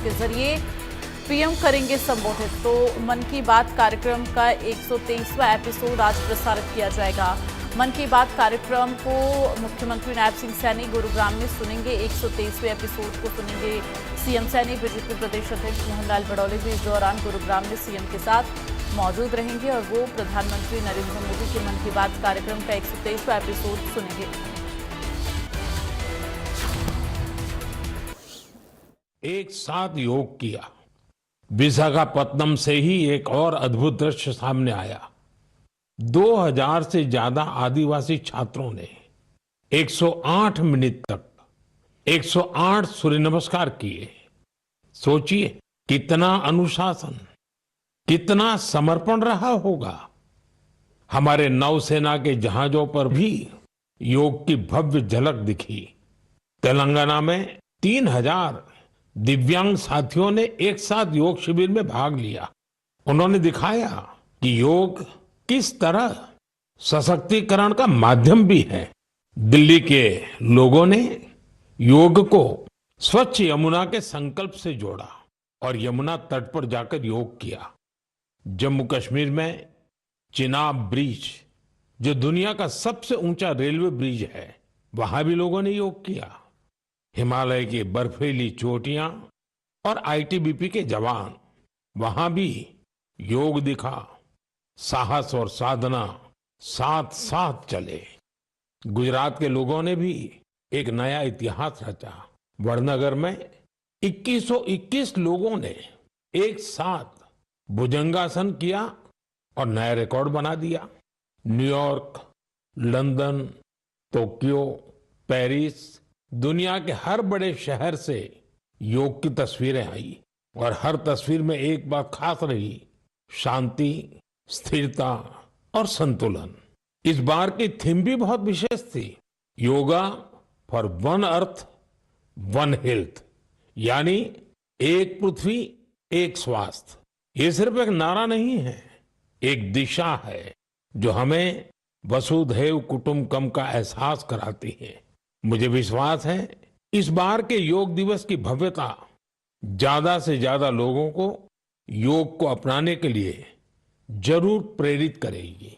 के जरिए पीएम करेंगे संबोधित। तो मन की बात कार्यक्रम का 123वां एपिसोड आज प्रसारित किया जाएगा। मन की बात कार्यक्रम को मुख्यमंत्री नायब सिंह सैनी गुरुग्राम में सुनेंगे। 123वें एपिसोड को सुनेंगे सीएम सैनी। बीजेपी प्रदेश अध्यक्ष मोहनलाल भड़ौले भी इस दौरान गुरुग्राम में सीएम के साथ मौजूद रहेंगे और वो प्रधानमंत्री नरेंद्र मोदी के मन की बात कार्यक्रम का 123वां एपिसोड सुनेंगे। एक साथ योग किया। विशाखापत्तनम से ही एक और अद्भुत दृश्य सामने आया। 2000 से ज्यादा आदिवासी छात्रों ने 108 मिनट तक 108 सूर्य नमस्कार किए। सोचिए कितना अनुशासन, कितना समर्पण रहा होगा। हमारे नौसेना के जहाजों पर भी योग की भव्य झलक दिखी। तेलंगाना में 3000 दिव्यांग साथियों ने एक साथ योग शिविर में भाग लिया। उन्होंने दिखाया कि योग किस तरह सशक्तिकरण का माध्यम भी है। दिल्ली के लोगों ने योग को स्वच्छ यमुना के संकल्प से जोड़ा और यमुना तट पर जाकर योग किया। जम्मू कश्मीर में चिनाब ब्रिज, जो दुनिया का सबसे ऊंचा रेलवे ब्रिज है, वहां भी लोगों ने योग किया। हिमालय की बर्फीली चोटियां और आईटीबीपी के जवान, वहां भी योग दिखा। साहस और साधना साथ साथ चले। गुजरात के लोगों ने भी एक नया इतिहास रचा। वडनगर में 2121 लोगों ने एक साथ भुजंगासन किया और नया रिकॉर्ड बना दिया। न्यूयॉर्क, लंदन, टोक्यो, पेरिस, दुनिया के हर बड़े शहर से योग की तस्वीरें आई और हर तस्वीर में एक बात खास रही: शांति, स्थिरता और संतुलन। इस बार की थीम भी बहुत विशेष थी। Yoga for one earth one health, यानी एक पृथ्वी एक स्वास्थ्य। ये सिर्फ एक नारा नहीं है, एक दिशा है जो हमें वसुधैव कुटुंबकम का एहसास कराती है। मुझे विश्वास है इस बार के योग दिवस की भव्यता ज्यादा से ज्यादा लोगों को योग को अपनाने के लिए जरूर प्रेरित करेगी।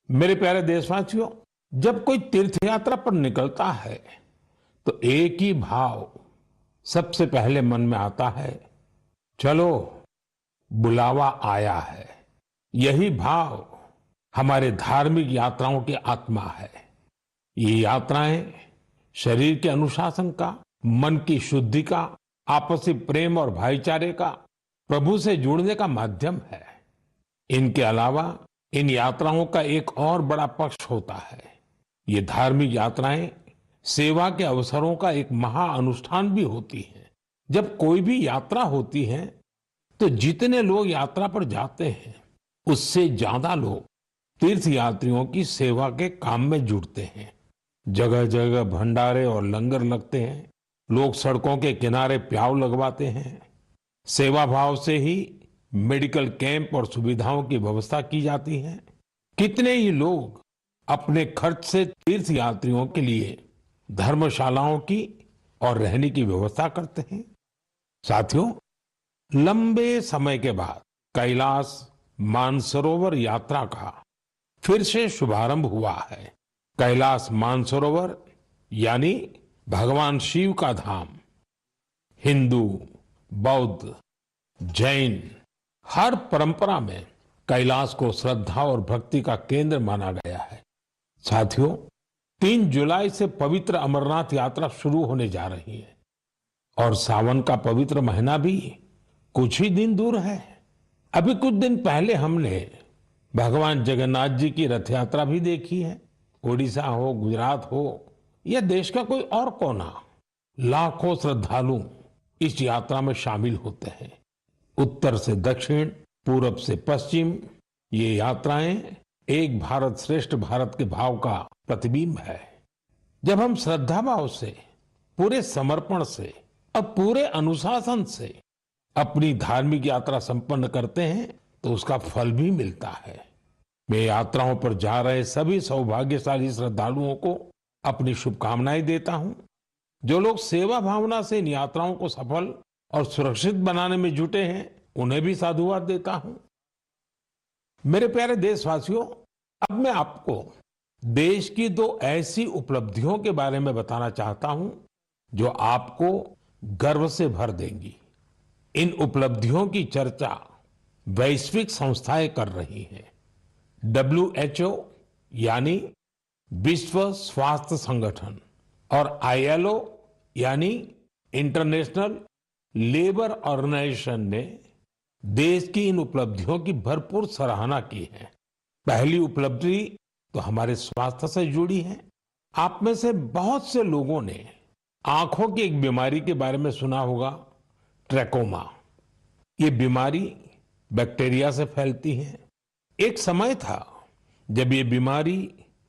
मेरे प्यारे देशवासियों, जब कोई तीर्थ यात्रा पर निकलता है तो एक ही भाव सबसे पहले मन में आता है, चलो बुलावा आया है। यही भाव हमारे धार्मिक यात्राओं की आत्मा है। ये यात्राएं शरीर के अनुशासन का, मन की शुद्धि का, आपसी प्रेम और भाईचारे का, प्रभु से जुड़ने का माध्यम है। इनके अलावा इन यात्राओं का एक और बड़ा पक्ष होता है। ये धार्मिक यात्राएं सेवा के अवसरों का एक महाअनुष्ठान भी होती हैं। जब कोई भी यात्रा होती है तो जितने लोग यात्रा पर जाते हैं उससे ज्यादा लोग तीर्थ यात्रियों की सेवा के काम में जुड़ते हैं। जगह जगह भंडारे और लंगर लगते हैं। लोग सड़कों के किनारे प्याऊ लगवाते हैं। सेवा भाव से ही मेडिकल कैंप और सुविधाओं की व्यवस्था की जाती है। कितने ही लोग अपने खर्च से तीर्थ यात्रियों के लिए धर्मशालाओं की और रहने की व्यवस्था करते हैं। साथियों, लंबे समय के बाद कैलाश मानसरोवर यात्रा का फिर से शुभारंभ हुआ है। कैलाश मानसरोवर यानी भगवान शिव का धाम। हिंदू, बौद्ध, जैन हर परंपरा में कैलाश को श्रद्धा और भक्ति का केंद्र माना गया है। साथियों, 3 जुलाई से पवित्र अमरनाथ यात्रा शुरू होने जा रही है और सावन का पवित्र महीना भी कुछ ही दिन दूर है। अभी कुछ दिन पहले हमने भगवान जगन्नाथ जी की रथ यात्रा भी देखी है। ओडिशा हो, गुजरात हो या देश का कोई और कोना, लाखों श्रद्धालु इस यात्रा में शामिल होते हैं। उत्तर से दक्षिण, पूरब से पश्चिम, ये यात्राएं एक भारत श्रेष्ठ भारत के भाव का प्रतिबिंब है। जब हम श्रद्धा भाव से, पूरे समर्पण से और पूरे अनुशासन से अपनी धार्मिक यात्रा संपन्न करते हैं तो उसका फल भी मिलता है। मैं यात्राओं पर जा रहे सभी सौभाग्यशाली श्रद्धालुओं को अपनी शुभकामनाएं देता हूं। जो लोग सेवा भावना से इन यात्राओं को सफल और सुरक्षित बनाने में जुटे हैं, उन्हें भी साधुवाद देता हूं। मेरे प्यारे देशवासियों, अब मैं आपको देश की दो ऐसी उपलब्धियों के बारे में बताना चाहता हूं जो आपको गर्व से भर देंगी। इन उपलब्धियों की चर्चा वैश्विक संस्थाएं कर रही हैं। WHO यानी विश्व स्वास्थ्य संगठन और ILO यानी इंटरनेशनल लेबर ऑर्गेनाइजेशन ने देश की इन उपलब्धियों की भरपूर सराहना की है। पहली उपलब्धि तो हमारे स्वास्थ्य से जुड़ी है। आप में से बहुत से लोगों ने आंखों की एक बीमारी के बारे में सुना होगा, ट्रैकोमा। ये बीमारी बैक्टीरिया से फैलती है। एक समय था जब ये बीमारी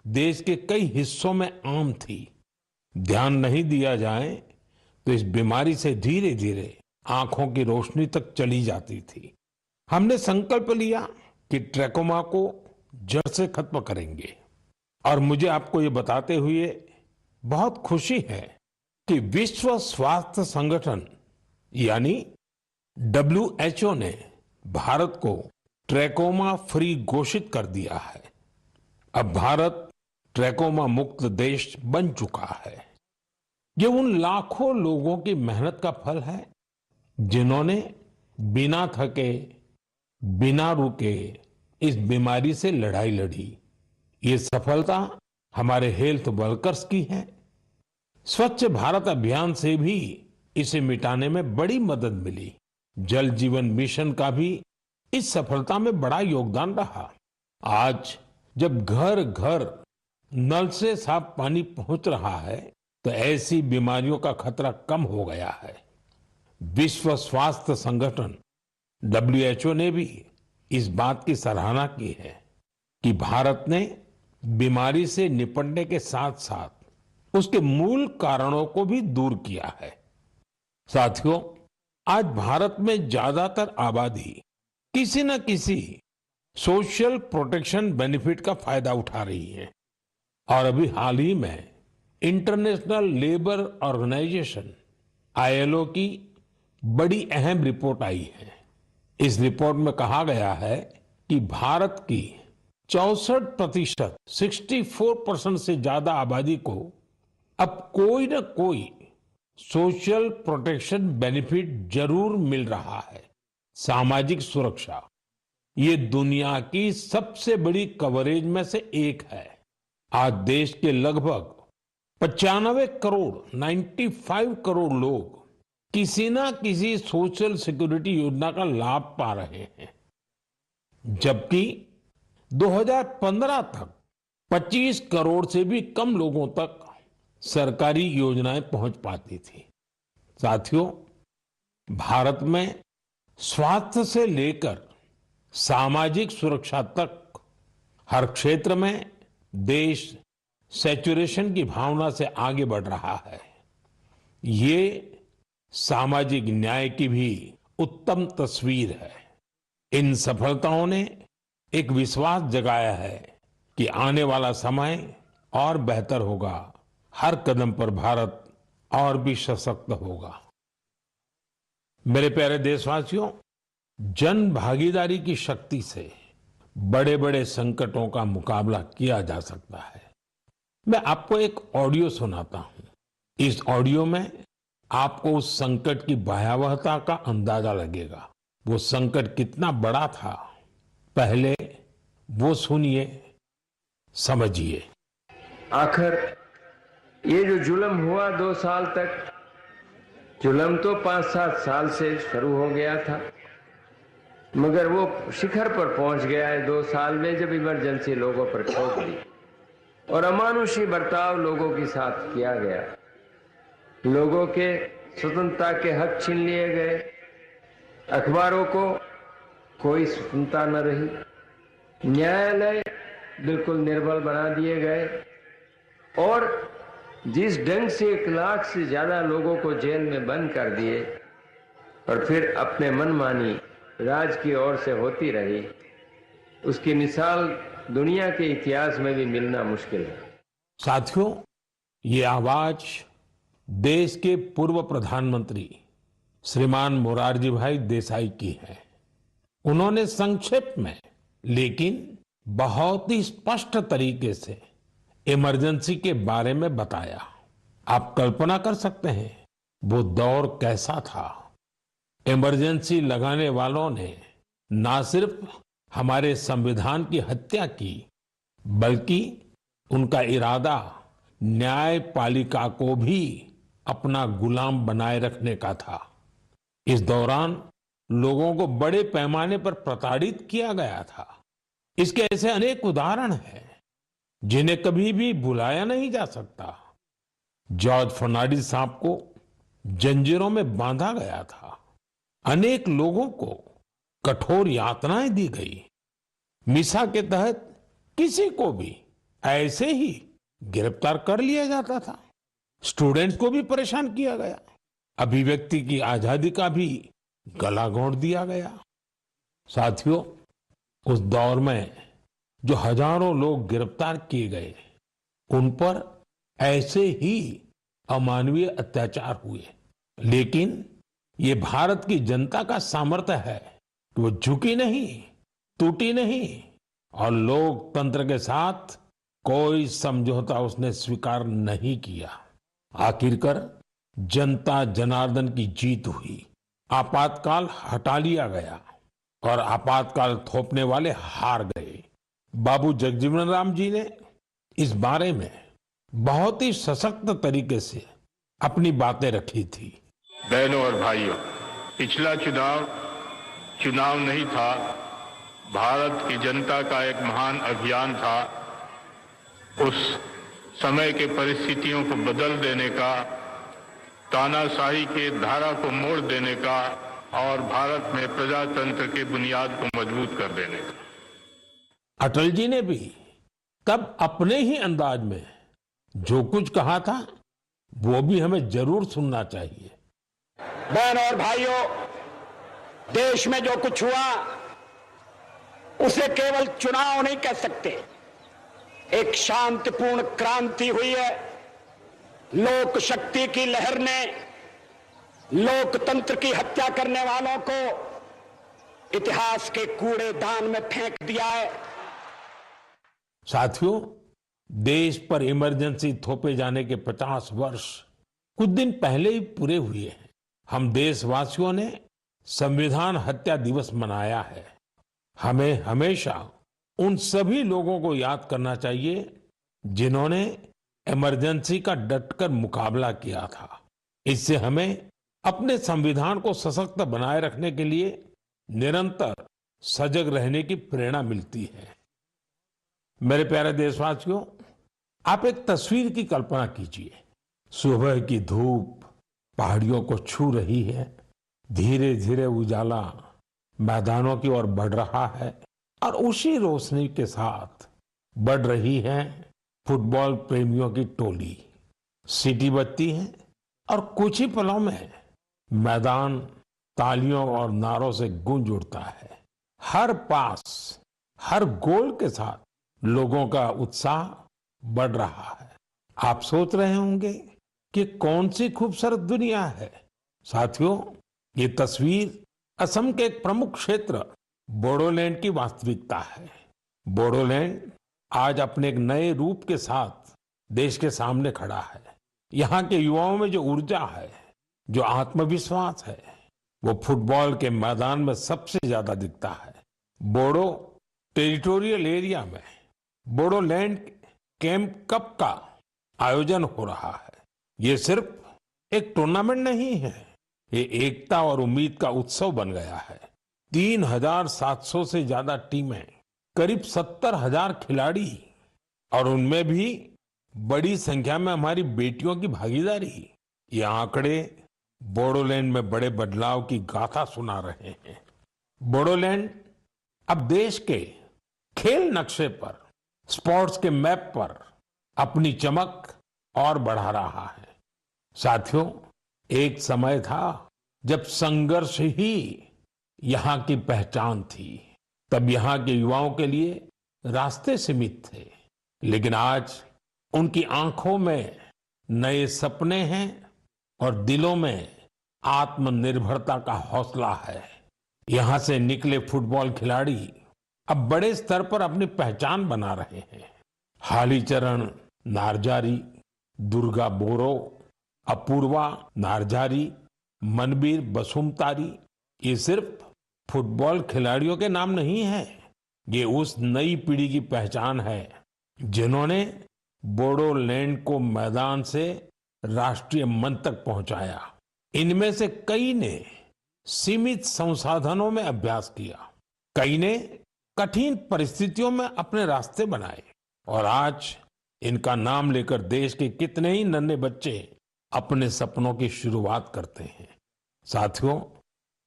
देश के कई हिस्सों में आम थी। ध्यान नहीं दिया जाए तो इस बीमारी से धीरे धीरे आंखों की रोशनी तक चली जाती थी। हमने संकल्प लिया कि ट्रैकोमा को जड़ से खत्म करेंगे और मुझे आपको ये बताते हुए बहुत खुशी है कि विश्व स्वास्थ्य संगठन यानी WHO ने भारत को ट्रैकोमा फ्री घोषित कर दिया है। अब भारत ट्रैकोमा मुक्त देश बन चुका है। ये उन लाखों लोगों की मेहनत का फल है जिन्होंने बिना थके, बिना रुके इस बीमारी से लड़ाई लड़ी। ये सफलता हमारे हेल्थ वर्कर्स की है। स्वच्छ भारत अभियान से भी इसे मिटाने में बड़ी मदद मिली। जल जीवन मिशन का भी इस सफलता में बड़ा योगदान रहा। आज जब घर घर नल से साफ पानी पहुंच रहा है तो ऐसी बीमारियों का खतरा कम हो गया है। विश्व स्वास्थ्य संगठन WHO ने भी इस बात की सराहना की है कि भारत ने बीमारी से निपटने के साथ साथ उसके मूल कारणों को भी दूर किया है। साथियों, आज भारत में ज्यादातर आबादी किसी न किसी सोशल प्रोटेक्शन बेनिफिट का फायदा उठा रही है और अभी हाल ही में इंटरनेशनल लेबर ऑर्गेनाइजेशन ILO की बड़ी अहम रिपोर्ट आई है। इस रिपोर्ट में कहा गया है कि भारत की 64%, 64% से ज्यादा आबादी को अब कोई न कोई सोशल प्रोटेक्शन बेनिफिट जरूर मिल रहा है। सामाजिक सुरक्षा ये दुनिया की सबसे बड़ी कवरेज में से एक है। आज देश के लगभग 95 करोड़ 95 करोड़ लोग किसी ना किसी सोशल सिक्योरिटी योजना का लाभ पा रहे हैं, जबकि 2015 तक 25 करोड़ से भी कम लोगों तक सरकारी योजनाएं पहुंच पाती थी। साथियों, भारत में स्वास्थ्य से लेकर सामाजिक सुरक्षा तक हर क्षेत्र में देश सैचुरेशन की भावना से आगे बढ़ रहा है। ये सामाजिक न्याय की भी उत्तम तस्वीर है। इन सफलताओं ने एक विश्वास जगाया है कि आने वाला समय और बेहतर होगा। हर कदम पर भारत और भी सशक्त होगा। मेरे प्यारे देशवासियों, जन भागीदारी की शक्ति से बड़े बड़े संकटों का मुकाबला किया जा सकता है। मैं आपको एक ऑडियो सुनाता हूं। इस ऑडियो में आपको उस संकट की भयावहता का अंदाजा लगेगा। वो संकट कितना बड़ा था, पहले वो सुनिए, समझिए। आखिर ये जो जुल्म हुआ 2 साल तक, जुल्म तो 5-7 साल से शुरू हो गया था, मगर वो शिखर पर पहुंच गया है 2 साल में जब इमरजेंसी लोगों पर ठोक दी और अमानुषी बर्ताव लोगों के साथ किया गया। लोगों के स्वतंत्रता के हक छीन लिए गए। अखबारों को कोई स्वतंत्रता न रही। न्यायालय बिल्कुल निर्बल बना दिए गए और जिस ढंग से 1 लाख से ज्यादा लोगों को जेल में बंद कर दिए और फिर अपने मनमानी राज की ओर से होती रही, उसकी मिसाल दुनिया के इतिहास में भी मिलना मुश्किल है। साथियों, ये आवाज देश के पूर्व प्रधानमंत्री श्रीमान मोरारजी भाई देसाई की है। उन्होंने संक्षेप में लेकिन बहुत ही स्पष्ट तरीके से इमरजेंसी के बारे में बताया। आप कल्पना कर सकते हैं वो दौर कैसा था। इमरजेंसी लगाने वालों ने ना सिर्फ हमारे संविधान की हत्या की, बल्कि उनका इरादा न्यायपालिका को भी अपना गुलाम बनाए रखने का था। इस दौरान लोगों को बड़े पैमाने पर प्रताड़ित किया गया था। इसके ऐसे अनेक उदाहरण हैं जिन्हें कभी भी भुलाया नहीं जा सकता। जॉर्ज फर्नांडिस साहब को जंजीरों में बांधा गया था। अनेक लोगों को कठोर यातनाएं दी गई। मिसा के तहत किसी को भी ऐसे ही गिरफ्तार कर लिया जाता था। स्टूडेंट्स को भी परेशान किया गया। अभिव्यक्ति की आजादी का भी गला घोंट दिया गया। साथियों, उस दौर में जो हजारों लोग गिरफ्तार किए गए, उन पर ऐसे ही अमानवीय अत्याचार हुए। लेकिन ये भारत की जनता का सामर्थ्य है कि वो झुकी नहीं, टूटी नहीं और लोकतंत्र के साथ कोई समझौता उसने स्वीकार नहीं किया। आखिरकार जनता जनार्दन की जीत हुई। आपातकाल हटा लिया गया और आपातकाल थोपने वाले हार गए। बाबू जगजीवन राम जी ने इस बारे में बहुत ही सशक्त तरीके से अपनी बातें रखी थी। बहनों और भाइयों, पिछला चुनाव नहीं था, भारत की जनता का एक महान अभियान था। उस समय के परिस्थितियों को बदल देने का, तानाशाही के धारा को मोड़ देने का और भारत में प्रजातंत्र की बुनियाद को मजबूत कर देने का। अटल जी ने भी तब अपने ही अंदाज में जो कुछ कहा था वो भी हमें जरूर सुनना चाहिए। बहनों और भाइयों, देश में जो कुछ हुआ उसे केवल चुनाव नहीं कह सकते। एक शांतिपूर्ण क्रांति हुई है। लोक शक्ति की लहर ने लोकतंत्र की हत्या करने वालों को इतिहास के कूड़ेदान में फेंक दिया है। साथियों, देश पर इमरजेंसी थोपे जाने के 50 वर्ष कुछ दिन पहले ही पूरे हुए हैं। हम देशवासियों ने संविधान हत्या दिवस मनाया है। हमें हमेशा उन सभी लोगों को याद करना चाहिए जिन्होंने इमरजेंसी का डटकर मुकाबला किया था। इससे हमें अपने संविधान को सशक्त बनाए रखने के लिए निरंतर सजग रहने की प्रेरणा मिलती है। मेरे प्यारे देशवासियों, आप एक तस्वीर की कल्पना कीजिए। सुबह की धूप पहाड़ियों को छू रही है। धीरे धीरे उजाला मैदानों की ओर बढ़ रहा है और उसी रोशनी के साथ बढ़ रही है फुटबॉल प्रेमियों की टोली। सीटी बजती है और कुछ ही पलों में मैदान तालियों और नारों से गूंज उठता है। हर पास, हर गोल के साथ लोगों का उत्साह बढ़ रहा है। आप सोच रहे होंगे कि कौन सी खूबसूरत दुनिया है। साथियों, ये तस्वीर असम के एक प्रमुख क्षेत्र बोडोलैंड की वास्तविकता है। बोडोलैंड आज अपने एक नए रूप के साथ देश के सामने खड़ा है। यहाँ के युवाओं में जो ऊर्जा है, जो आत्मविश्वास है, वो फुटबॉल के मैदान में सबसे ज्यादा दिखता है। बोडो टेरिटोरियल एरिया में बोडोलैंड कैंप कप का आयोजन हो रहा है। ये सिर्फ एक टूर्नामेंट नहीं है, ये एकता और उम्मीद का उत्सव बन गया है। 3,700 से ज्यादा टीमें, करीब 70,000 खिलाड़ी और उनमें भी बड़ी संख्या में हमारी बेटियों की भागीदारी। ये आंकड़े बोडोलैंड में बड़े बदलाव की गाथा सुना रहे हैं। बोडोलैंड अब देश के खेल नक्शे पर, स्पोर्ट्स के मैप पर अपनी चमक और बढ़ा रहा है। साथियों, एक समय था जब संघर्ष ही यहाँ की पहचान थी। तब यहाँ के युवाओं के लिए रास्ते सीमित थे, लेकिन आज उनकी आंखों में नए सपने हैं, और दिलों में आत्मनिर्भरता का हौसला है। यहाँ से निकले फुटबॉल खिलाड़ी अब बड़े स्तर पर अपनी पहचान बना रहे हैं। हालीचरण नारजारी, दुर्गा बोरो, अपूर्वा नारजारी, मनबीर बसुमतारी, ये सिर्फ फुटबॉल खिलाड़ियों के नाम नहीं है, ये उस नई पीढ़ी की पहचान है जिन्होंने बोडोलैंड को मैदान से राष्ट्रीय मंच तक पहुंचाया। इनमें से कई ने सीमित संसाधनों में अभ्यास किया, कई ने कठिन परिस्थितियों में अपने रास्ते बनाए और आज इनका नाम लेकर देश के कितने ही नन्हे बच्चे अपने सपनों की शुरुआत करते हैं। साथियों,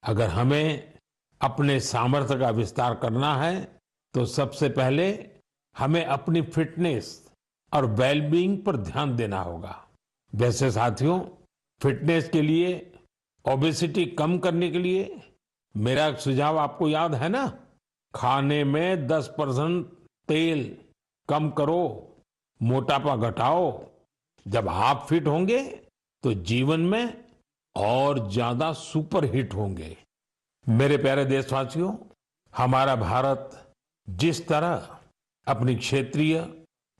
अगर हमें अपने सामर्थ्य का विस्तार करना है तो सबसे पहले हमें अपनी फिटनेस और वेलबीइंग पर ध्यान देना होगा। वैसे साथियों, फिटनेस के लिए, ओबेसिटी कम करने के लिए मेरा एक सुझाव आपको याद है ना? खाने में 10% तेल कम करो, मोटापा घटाओ। जब आप फिट होंगे तो जीवन में और ज्यादा सुपर हिट होंगे। मेरे प्यारे देशवासियों, हमारा भारत जिस तरह अपनी क्षेत्रीय,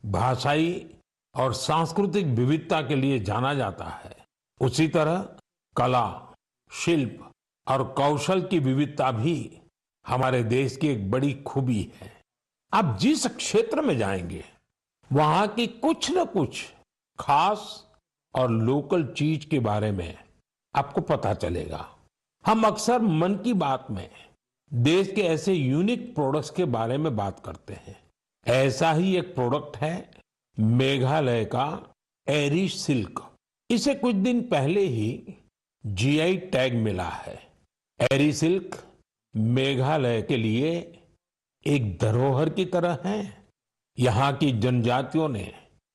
भाषाई और सांस्कृतिक विविधता के लिए जाना जाता है, उसी तरह कला, शिल्प और कौशल की विविधता भी हमारे देश की एक बड़ी खूबी है। आप जिस क्षेत्र में जाएंगे वहां की कुछ न कुछ खास और लोकल चीज के बारे में आपको पता चलेगा। हम अक्सर मन की बात में देश के ऐसे यूनिक प्रोडक्ट्स के बारे में बात करते हैं। ऐसा ही एक प्रोडक्ट है मेघालय का एरी सिल्क। इसे कुछ दिन पहले ही जीआई टैग मिला है। एरी सिल्क मेघालय के लिए एक धरोहर की तरह है। यहाँ की जनजातियों ने,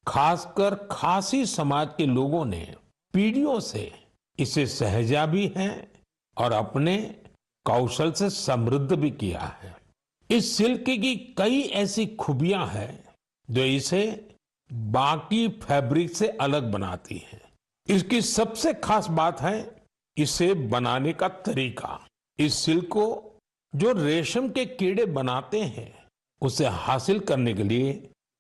खासकर खासी समाज के लोगों ने पीढ़ियों से इसे सहेजा भी है और अपने कौशल से समृद्ध भी किया है। इस सिल्क की कई ऐसी खूबियां हैं जो इसे बाकी फैब्रिक से अलग बनाती हैं। इसकी सबसे खास बात है इसे बनाने का तरीका। इस सिल्क को जो रेशम के कीड़े बनाते हैं, उसे हासिल करने के लिए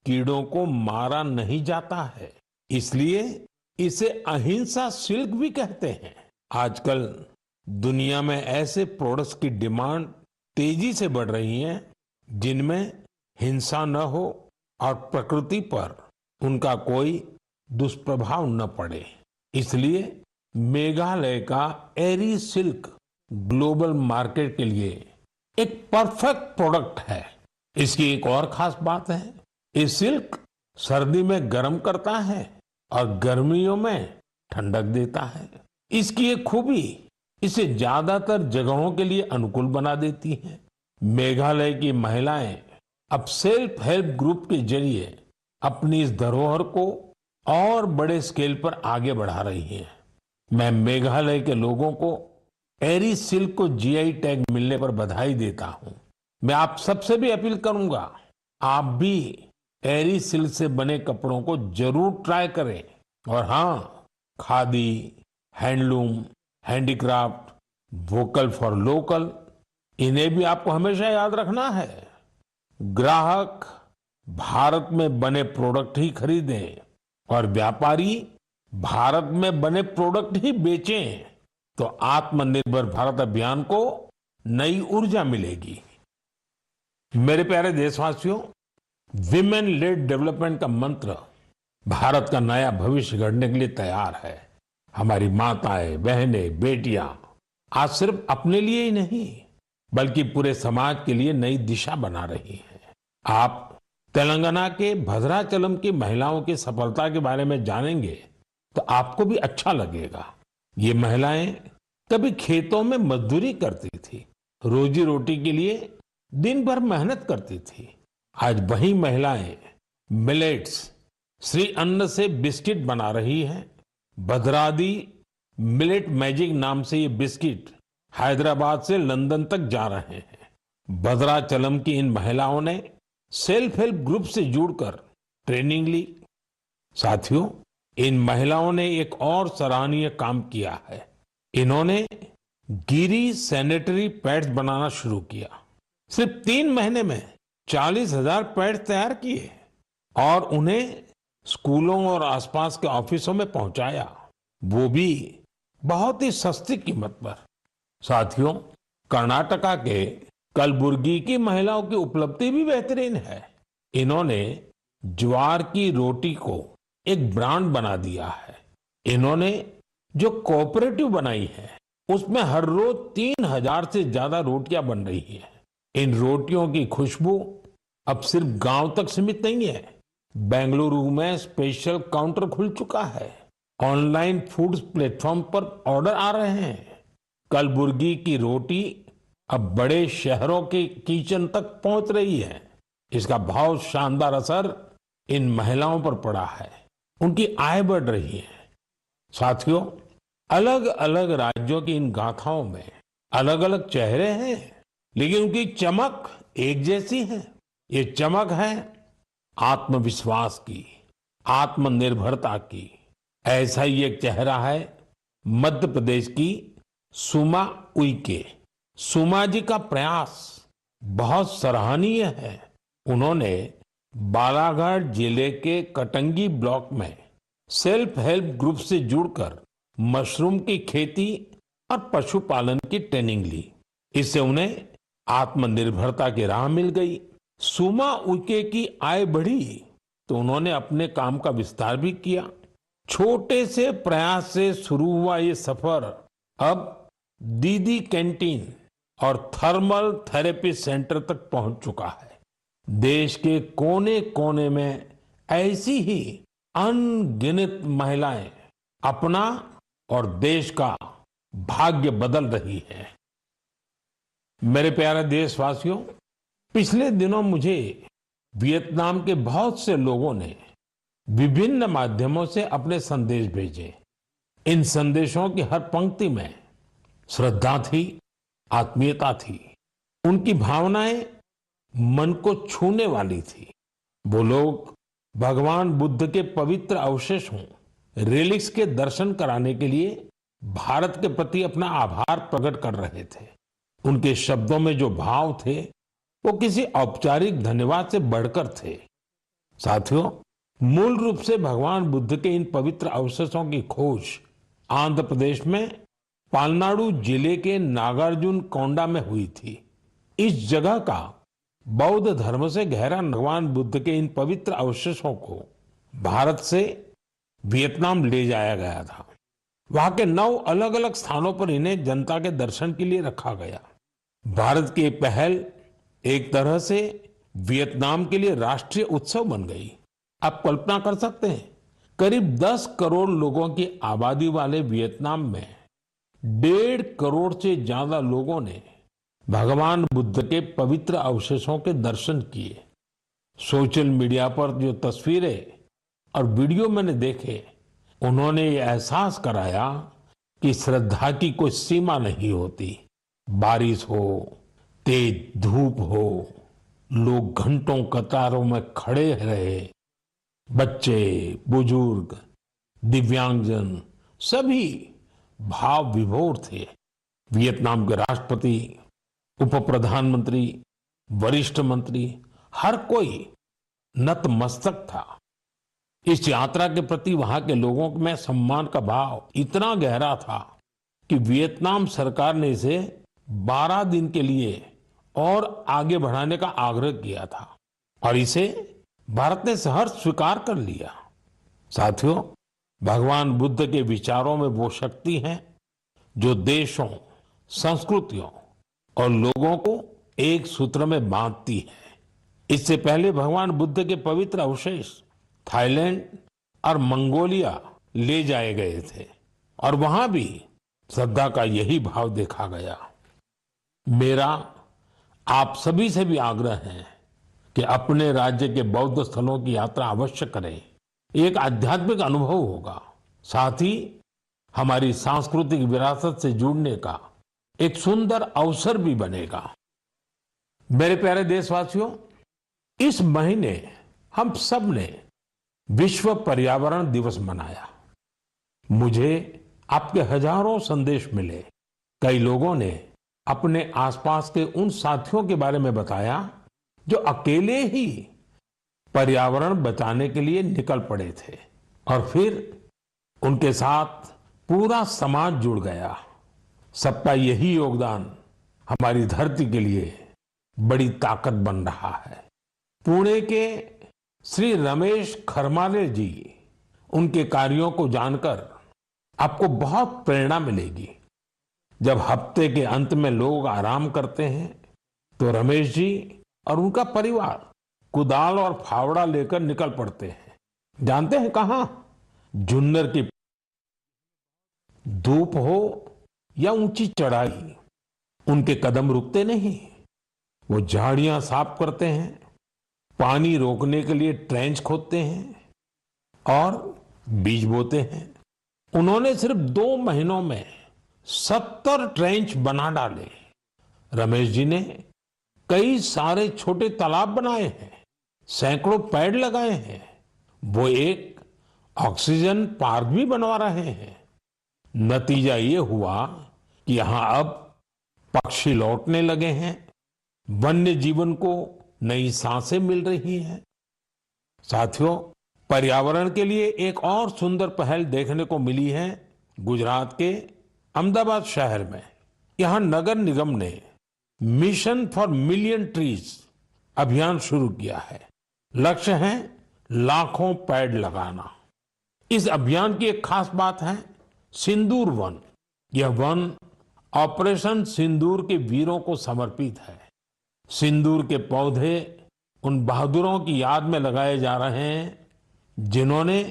कीड़ों को मारा नहीं जाता है, इसलिए इसे अहिंसा सिल्क भी कहते हैं। आजकल दुनिया में ऐसे प्रोडक्ट्स की डिमांड तेजी से बढ़ रही है जिनमें हिंसा न हो और प्रकृति पर उनका कोई दुष्प्रभाव न पड़े। इसलिए मेघालय का एरी सिल्क ग्लोबल मार्केट के लिए एक परफेक्ट प्रोडक्ट है। इसकी एक और खास बात है, ये सिल्क सर्दी में गर्म करता है और गर्मियों में ठंडक देता है। इसकी एक खूबी इसे ज्यादातर जगहों के लिए अनुकूल बना देती है। मेघालय की महिलाएं अब सेल्फ हेल्प ग्रुप के जरिए अपनी इस धरोहर को और बड़े स्केल पर आगे बढ़ा रही हैं। मैं मेघालय के लोगों को एरी सिल्क को जीआई टैग मिलने पर बधाई देता हूं। मैं आप सबसे भी अपील करूंगा, आप भी एरी सिल्क से बने कपड़ों को जरूर ट्राई करें। और हाँ, khadi, handloom, handicraft, vocal for local, इन्हें भी आपको हमेशा याद रखना है। ग्राहक भारत में बने प्रोडक्ट ही खरीदें और व्यापारी भारत में बने प्रोडक्ट ही बेचें, तो आत्मनिर्भर भारत अभियान को नई ऊर्जा मिलेगी। मेरे प्यारे देशवासियों, विमेन लेड डेवलपमेंट का मंत्र भारत का नया भविष्य गढ़ने के लिए तैयार है। हमारी माताएं, बहनें, बेटियां आज सिर्फ अपने लिए ही नहीं बल्कि पूरे समाज के लिए नई दिशा बना रही हैं। आप तेलंगाना के भद्राचलम की महिलाओं की सफलता के बारे में जानेंगे तो आपको भी अच्छा लगेगा। ये महिलाएं कभी खेतों में मजदूरी करती थी, रोजी रोटी के लिए दिन भर मेहनत करती थी। आज वही महिलाएं मिलेट्स, श्री अन्न से बिस्किट बना रही हैं। भद्रादी मिलेट मैजिक नाम से ये बिस्किट हैदराबाद से लंदन तक जा रहे हैं। भद्राचलम की इन महिलाओं ने सेल्फ हेल्प ग्रुप से जुड़कर ट्रेनिंग ली। साथियों, इन महिलाओं ने एक और सराहनीय काम किया है। इन्होंने गिरी सैनिटरी पैड्स बनाना शुरू किया। सिर्फ 3 महीने में 40,000 पैड्स तैयार किए और उन्हें स्कूलों और आसपास के ऑफिसों में पहुंचाया, वो भी बहुत ही सस्ती कीमत पर। साथियों, कर्नाटका के कलबुर्गी की महिलाओं की उपलब्धि भी बेहतरीन है। इन्होंने ज्वार की रोटी को एक ब्रांड बना दिया है। इन्होंने जो कोऑपरेटिव बनाई है उसमें हर रोज 3,000 से ज्यादा रोटियां बन रही हैं। इन रोटियों की खुशबू अब सिर्फ गांव तक सीमित नहीं है। बेंगलुरु में स्पेशल काउंटर खुल चुका है। ऑनलाइन फूड प्लेटफॉर्म पर ऑर्डर आ रहे हैं। कलबुर्गी की रोटी अब बड़े शहरों के किचन तक पहुंच रही है। इसका बहुत शानदार असर इन महिलाओं पर पड़ा है। उनकी आय बढ़ रही है। साथियों, अलग अलग राज्यों की इन गाथाओं में अलग अलग चेहरे हैं, लेकिन उनकी चमक एक जैसी है। ये चमक है आत्मविश्वास की, आत्मनिर्भरता की। ऐसा ही एक चेहरा है मध्य प्रदेश की सुमा उइके। सुमा जी का प्रयास बहुत सराहनीय है। उन्होंने बालाघाट जिले के कटंगी ब्लॉक में सेल्फ हेल्प ग्रुप से जुड़कर मशरूम की खेती और पशुपालन की ट्रेनिंग ली। इससे उन्हें आत्मनिर्भरता की राह मिल गई। सुमा उइके की आय बढ़ी तो उन्होंने अपने काम का विस्तार भी किया। छोटे से प्रयास से शुरू हुआ ये सफर अब दीदी कैंटीन और थर्मल थेरेपी सेंटर तक पहुंच चुका है। देश के कोने कोने में ऐसी ही अनगिनत महिलाएं अपना और देश का भाग्य बदल रही हैं। मेरे प्यारे देशवासियों, पिछले दिनों मुझे वियतनाम के बहुत से लोगों ने विभिन्न माध्यमों से अपने संदेश भेजे। इन संदेशों की हर पंक्ति में श्रद्धा थी, आत्मीयता थी। उनकी भावनाएं मन को छूने वाली थी। वो लोग भगवान बुद्ध के पवित्र अवशेषों, रेलिक्स के दर्शन कराने के लिए भारत के प्रति अपना आभार प्रकट कर रहे थे। उनके शब्दों में जो भाव थे वो किसी औपचारिक धन्यवाद से बढ़कर थे। साथियों, मूल रूप से भगवान बुद्ध के इन पवित्र अवशेषों की खोज आंध्र प्रदेश में पालनाडु जिले के नागार्जुन कोंडा में हुई थी। इस जगह का बौद्ध धर्म से गहरा भगवान बुद्ध के इन पवित्र अवशेषों को भारत से वियतनाम ले जाया गया था। वहां के 9 अलग अलग स्थानों पर इन्हें जनता के दर्शन के लिए रखा गया। भारत की पहल एक तरह से वियतनाम के लिए राष्ट्रीय उत्सव बन गई। आप कल्पना कर सकते हैं, करीब 10 करोड़ लोगों की आबादी वाले वियतनाम में 1.5 करोड़ से ज्यादा लोगों ने भगवान बुद्ध के पवित्र अवशेषों के दर्शन किए। सोशल मीडिया पर जो तस्वीरें और वीडियो मैंने देखे, उन्होंने ये एहसास कराया कि श्रद्धा की कोई सीमा नहीं होती। बारिश हो, तेज धूप हो, लोग घंटों कतारों में खड़े रहे। बच्चे, बुजुर्ग, दिव्यांगजन सभी भाव विभोर थे। वियतनाम के राष्ट्रपति, उप प्रधानमंत्री, वरिष्ठ मंत्री, हर कोई नतमस्तक था। इस यात्रा के प्रति वहां के लोगों में सम्मान का भाव इतना गहरा था कि वियतनाम सरकार ने इसे 12 दिन के लिए और आगे बढ़ाने का आग्रह किया था और इसे भारत ने सहर्ष स्वीकार कर लिया। साथियों, भगवान बुद्ध के विचारों में वो शक्ति है जो देशों, संस्कृतियों और लोगों को एक सूत्र में बांधती है। इससे पहले भगवान बुद्ध के पवित्र अवशेष थाईलैंड और मंगोलिया ले जाए गए थे और वहां भी श्रद्धा का यही भाव देखा गया। मेरा आप सभी से भी आग्रह है कि अपने राज्य के बौद्ध स्थलों की यात्रा अवश्य करें। एक आध्यात्मिक अनुभव होगा, साथ ही हमारी सांस्कृतिक विरासत से जुड़ने का एक सुंदर अवसर भी बनेगा। मेरे प्यारे देशवासियों, इस महीने हम सब ने विश्व पर्यावरण दिवस मनाया। मुझे आपके हजारों संदेश मिले। कई लोगों ने अपने आसपास के उन साथियों के बारे में बताया जो अकेले ही पर्यावरण बचाने के लिए निकल पड़े थे और फिर उनके साथ पूरा समाज जुड़ गया। सबका यही योगदान हमारी धरती के लिए बड़ी ताकत बन रहा है। पुणे के श्री रमेश खरमाले जी, उनके कार्यों को जानकर आपको बहुत प्रेरणा मिलेगी। जब हफ्ते के अंत में लोग आराम करते हैं तो रमेश जी और उनका परिवार कुदाल और फावड़ा लेकर निकल पड़ते हैं। जानते हैं कहां? जुन्नर की धूप हो या ऊंची चढ़ाई, उनके कदम रुकते नहीं। वो झाड़ियां साफ करते हैं, पानी रोकने के लिए ट्रेंच खोदते हैं और बीज बोते हैं। उन्होंने सिर्फ 2 महीनों में 70 ट्रेंच बना डाले। रमेश जी ने कई सारे छोटे तालाब बनाए हैं, सैकड़ों पेड़ लगाए हैं। वो एक ऑक्सीजन पार्क भी बनवा रहे हैं। नतीजा ये हुआ कि यहां अब पक्षी लौटने लगे हैं, वन्य जीवन को नई सांसें मिल रही हैं। साथियों, पर्यावरण के लिए एक और सुंदर पहल देखने को मिली है गुजरात के अहमदाबाद शहर में। यहां नगर निगम ने मिशन फॉर मिलियन ट्रीज अभियान शुरू किया है। लक्ष्य है लाखों पेड़ लगाना। इस अभियान की एक खास बात है सिंदूर वन। यह वन ऑपरेशन सिंदूर के वीरों को समर्पित है। सिंदूर के पौधे उन बहादुरों की याद में लगाए जा रहे हैं जिन्होंने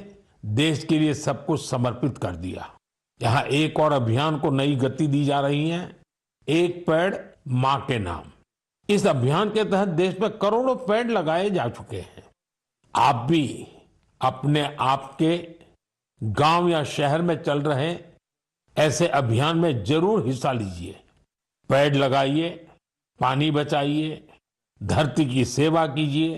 देश के लिए सब कुछ समर्पित कर दिया। यहाँ एक और अभियान को नई गति दी जा रही है, एक पेड़ मां के नाम। इस अभियान के तहत देश में करोड़ों पेड़ लगाए जा चुके हैं। आप भी अपने आपके गांव या शहर में चल रहे ऐसे अभियान में जरूर हिस्सा लीजिए। पेड़ लगाइए, पानी बचाइए, धरती की सेवा कीजिए,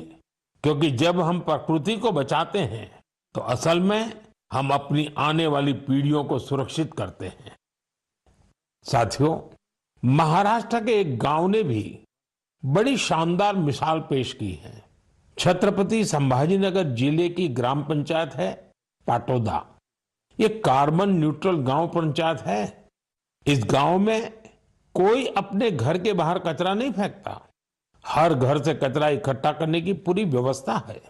क्योंकि जब हम प्रकृति को बचाते हैं तो असल में हम अपनी आने वाली पीढ़ियों को सुरक्षित करते हैं। साथियों, महाराष्ट्र के एक गांव ने भी बड़ी शानदार मिसाल पेश की है। छत्रपति संभाजीनगर जिले की ग्राम पंचायत है पाटोदा। ये कार्बन न्यूट्रल गांव पंचायत है। इस गांव में कोई अपने घर के बाहर कचरा नहीं फेंकता। हर घर से कचरा इकट्ठा करने की पूरी व्यवस्था है।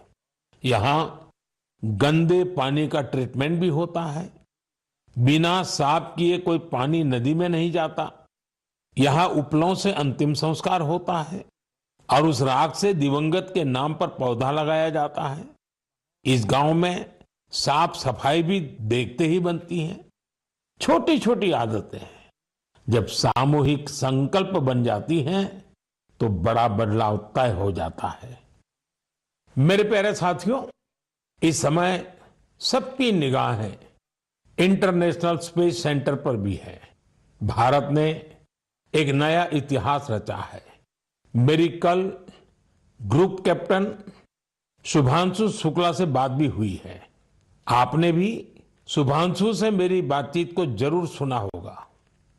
यहाँ गंदे पानी का ट्रीटमेंट भी होता है। बिना साफ किए कोई पानी नदी में नहीं जाता। यहाँ उपलों से अंतिम संस्कार होता है और उस राख से दिवंगत के नाम पर पौधा लगाया जाता है। इस गांव में साफ सफाई भी देखते ही बनती है। छोटी छोटी आदतें जब सामूहिक संकल्प बन जाती हैं तो बड़ा बदलाव तय हो जाता है। मेरे प्यारे साथियों, इस समय सबकी निगाहें इंटरनेशनल स्पेस सेंटर पर भी है। भारत ने एक नया इतिहास रचा है। मेरी कल ग्रुप कैप्टन शुभांशु शुक्ला से बात भी हुई है। आपने भी शुभांशु से मेरी बातचीत को जरूर सुना होगा।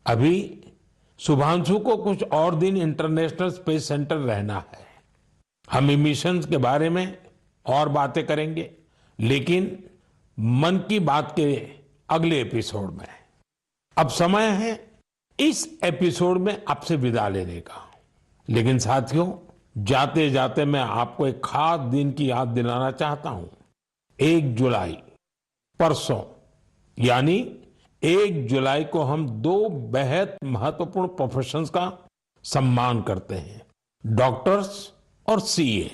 अभी शुभांशु को कुछ और दिन इंटरनेशनल स्पेस सेंटर रहना है। हम मिशंस के बारे में और बातें करेंगे, लेकिन मन की बात के अगले एपिसोड में। अब समय है इस एपिसोड में आपसे विदा लेने का। लेकिन साथियों, जाते जाते मैं आपको एक खास दिन की याद दिलाना चाहता हूं। 1 जुलाई, परसों, यानी 1 जुलाई को हम 2 बेहद महत्वपूर्ण प्रोफेशंस का सम्मान करते हैं, डॉक्टर्स और सीए।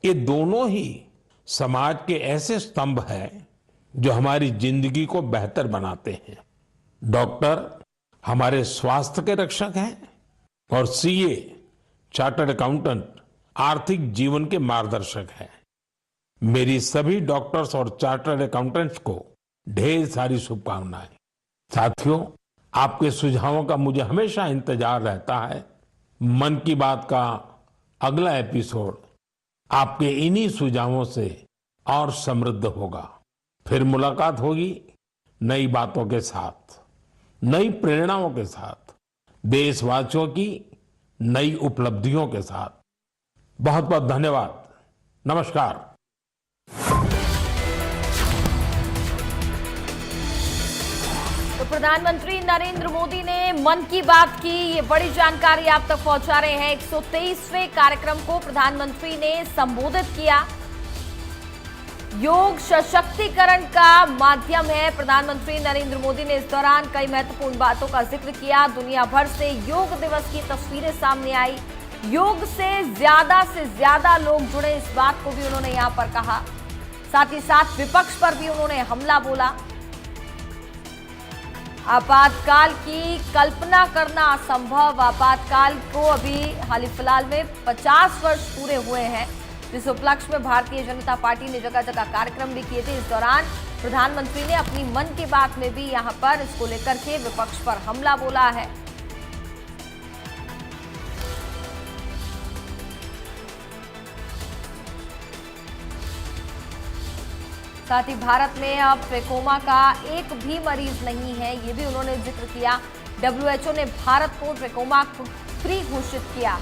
ये दोनों ही समाज के ऐसे स्तंभ हैं जो हमारी जिंदगी को बेहतर बनाते हैं। डॉक्टर हमारे स्वास्थ्य के रक्षक हैं और सीए चार्टर्ड अकाउंटेंट आर्थिक जीवन के मार्गदर्शक हैं। मेरी सभी डॉक्टर्स और चार्टर्ड अकाउंटेंट्स को ढेर सारी शुभकामनाएं। साथियों, आपके सुझावों का मुझे हमेशा इंतजार रहता है। मन की बात का अगला एपिसोड आपके इन्हीं सुझावों से और समृद्ध होगा। फिर मुलाकात होगी नई बातों के साथ, नई प्रेरणाओं के साथ, देशवासियों की नई उपलब्धियों के साथ। बहुत बहुत धन्यवाद। नमस्कार। तो प्रधानमंत्री नरेंद्र मोदी ने मन की बात की ये बड़ी जानकारी आप तक पहुंचा रहे हैं। 123वें कार्यक्रम को प्रधानमंत्री ने संबोधित किया। योग सशक्तिकरण का माध्यम है। प्रधानमंत्री नरेंद्र मोदी ने इस दौरान कई महत्वपूर्ण बातों का जिक्र किया। दुनिया भर से योग दिवस की तस्वीरें सामने आई। योग से ज्यादा लोग जुड़े, इस बात को भी उन्होंने यहां पर कहा। साथ ही साथ विपक्ष पर भी उन्होंने हमला बोला। आपातकाल की कल्पना करना असंभव। आपातकाल को अभी हाल ही फिलहाल में 50 वर्ष पूरे हुए हैं, जिस उपलक्ष्य में भारतीय जनता पार्टी ने जगह जगह कार्यक्रम भी किए थे। इस दौरान प्रधानमंत्री ने अपनी मन की बात में भी यहां पर इसको लेकर के विपक्ष पर हमला बोला है। साथ ही भारत में अब ट्रेकोमा का एक भी मरीज नहीं है, ये भी उन्होंने जिक्र किया। WHO ने भारत को ट्रेकोमा फ्री घोषित किया।